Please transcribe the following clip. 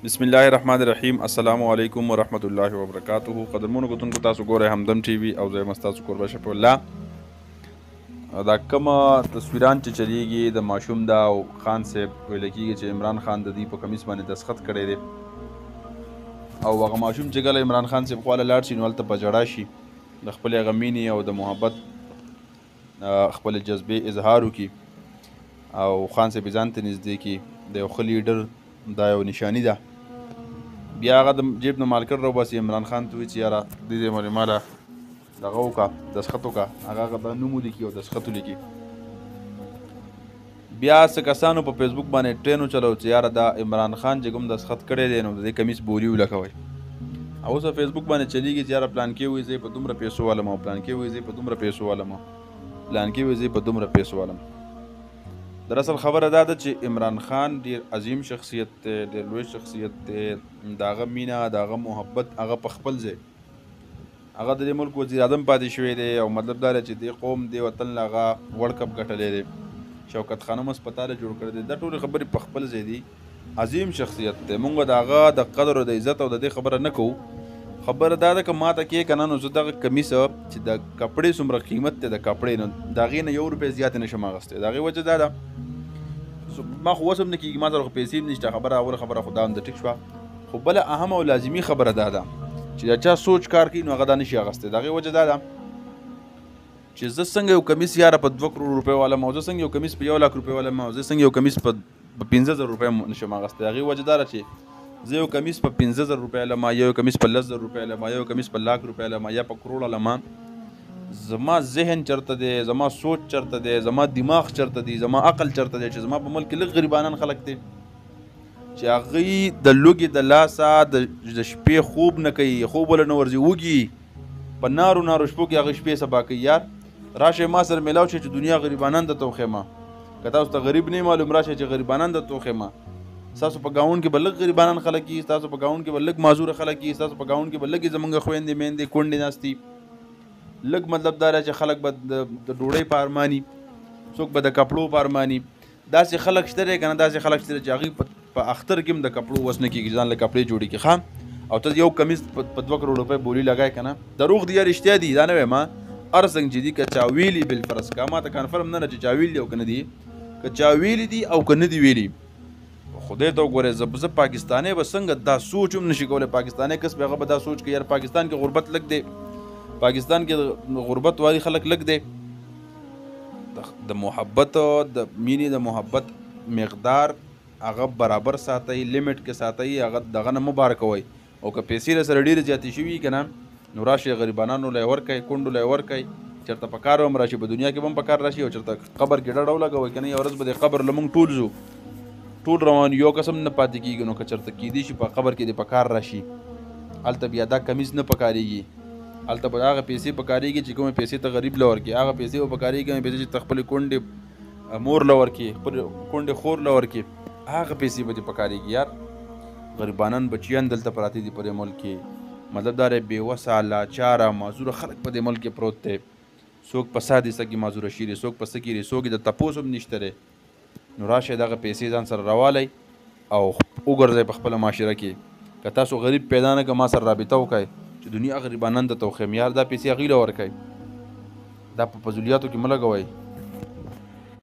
بسم الله الرحمن الرحیم. السلام علیکم ورحمت الله وبرکاته. قدرمنو کتونکو تاسو ګورئ همدم ټي وي او زه یم ستاسو کوربه شفیع الله. دا کومه تصویران چې چلیږي د ماشوم دا او خان صاحب ویل کېږي چې عمران خان د دوی په کمیس باندې دستخط کړی دی او هغه ماشوم چې کله عمران خان صاحب خواله لاړ شي نو هلته په ژړا شي د خپلې هغه مینې او د محبت خپلې جذبې اظهار وکړي او خان صاحب یې ځان ته نږدې کړي د یو ښه لیډر دا یو نشاني ده. بیا هغه د جیب نه مالکر راوباسي عمران خان ته وایي چې یاره دې باندې ماله دغه وکړه دستخط وکړه. هغه دا نوم ولیکي او دستخط ولیکي. بیا څه کسانو په فیسبوک باندې ټرین وچلو چې یاره دا عمران خان چې کوم دستخط کړی دی نو د دې کمیس بوري ولګوئ. او اوس فیسبوک باندې چلیږي چې یاره پلان کې وایي زه په دومره پیسو والم او پلان کې وایي زه په دومره پیسو والم پلان کې وایي زه په دومره پیسو والم. دراصل خبره دا ده چې عمران خان ډیر عظیم شخصیت دی، ډیر لوی شخصیت دی. د هغه مینه د هغه محبت هغه په خپل ځای هغه د دې ملک وزیر اعظم پاتې شوی دی او مطلب دا دی چې دې قوم دې وطن له هغه ورلډ کپ ګټلی دی، شوکت خانم هسپتال جوړ کړی دی. دا ټولې خبرې په خپل ځای دي. عظیم شخصیت دی. مونږ د هغه د قدر او د عزت او د دې خبره نه کوو. خبره دا ده که ماته کې که نه نو زه دغه کمیس چې د کپړې څومره قیمت دی د کپړې نو د هغې نه 1 روپۍ زیاتې نه شم اخیستی. د هغې وجه دا ده ما خو اوس هم نه کېږي، ما سره خو پیسې هم نشته. خبره اوله خبره خو دا هم د ټیک شوه. خو بله اهم او لازمي خبره دا ده چې د چا سوچ کار کوي نو هغه دا نشي اخیستی. د هغې وجه دا ده چې زه څنګه یو کمیس یاره په 2 کروړ روپۍ والم او زه څنګه یو کمیس په 1 لک روپۍ والم او زه څنګه یو کمیس په 15,000 روپۍ نشم اخیستی. د هغې وجه دا ده چې زه یو کمیس په 15,000 روپۍ لم، یو کمیس په 10,000 روپۍ لم، یو کمیس په 1,00,000 روپۍ لم، یا په کروړه لم. زما ذهن چرته دی، زما سوچ چرته دی، زما دماغ چرته دی، زما عقل چرته دی چې زما په ملک کې لږ غریبانان خلک دی چې هغوی د لوږې د لاسه د شپې خوب نه کوي، خوب وله نه ورځي، وږي په نارو نارو شپو کې هغه شپې سبا کوي. یار راشئ ما سره میلاو شئ چې دنیا غریبانان درته وښیم. که تاسو ته غریب نه معلوم راشئ چې غریبانان درته وښیم. ستاسو په ګاونډ کې به لږ غریبانان خلک وي، ستاسو په ګاونډ کې به لږ معذوره خلک وي، ستاسو په ګاونډ کې به لږې زمونږ خویندې میندې کونډې ناستي. لږ مطلب دا دی چې خلک به د ډوډۍ په ارماني، څوک به د کپړو په ارماني. داسې خلک شته دی که نه، داسې خلک شته دی چې هغوی په اختر کې هم د کپړو وس نه کېږي ځان له کپړې جوړې کړي ښه. او ته یو کمیس په 2 کروړ روپۍ بولي لګای که نه، دروغ دي یا رښتیا دي دا نه وایم. هر څنګه چې دي که چا ویلي بالفرض که ما ته کنفرم نه ده چې چا ویلي او که نه دي، که چا ویلي دي او که نه دي ویلي خدای ته وګورئ. زه پاکستانی به څنګه دا سوچ هم نشي کولی. پاکستانی کس به هغه به دا سوچ کوي یار پاکستان کې غربت لږ دی، پاکستان کې غربت والی خلک لږ دی. د محبت د مینې د محبت مقدار هغه برابر ساتئ، لیمټ کې ساتئ، هغه دغه نه مه بار کوئ. او که پیسې له سره ډېرې زیاتې شوي که نه نو راشئ غریبانانو له یې ورکئ، کونډو له یې ورکئ. چېرته په کار هم راشي، په دنیا کې به هم په کار راشي او چېرته قبر کې ډډه ولګوئ که نه یوه ورځ به د قبر له موږ ټول ځو، ټول روان یو قسم نه پاتې کېږي. نو که چېرته کیدی شي په قبر کې دې په کار راشي هلته بیا دا کمیز نه پکارېږي. هلته به هغه پیسې پکارېږي چې کومې پیسې ته غریب له ورکړي، هغه پیسې به پکارېږي کومې پیسې چې ته خپلې کونډې مور له ورکړي، خپلې کونډې خور له ورکړي، هغه پیسې به دې پکارېږي. یار غریبانان بچیان دلته پراته دي په دې ملک کې. مطلب دا دی بېوسه لاچاره معذوره خلک په دې ملک کې پروت دی. څوک په سا دسته کې معذوره شي دی، څوک په څه کې دی، څوک یې د تپوس هم نشته دی. نو راشئ دغه پیسې ځان سره راوالی او وګرځئ په خپله معاشره کې. که تاسو غریب پیدا نه که ما سره رابطه وکئ چې دنیا غریبانان درته وښیم. یار دا پیسې هغوی له ورکئ، دا په فضولیاتو کې مه لګوئ.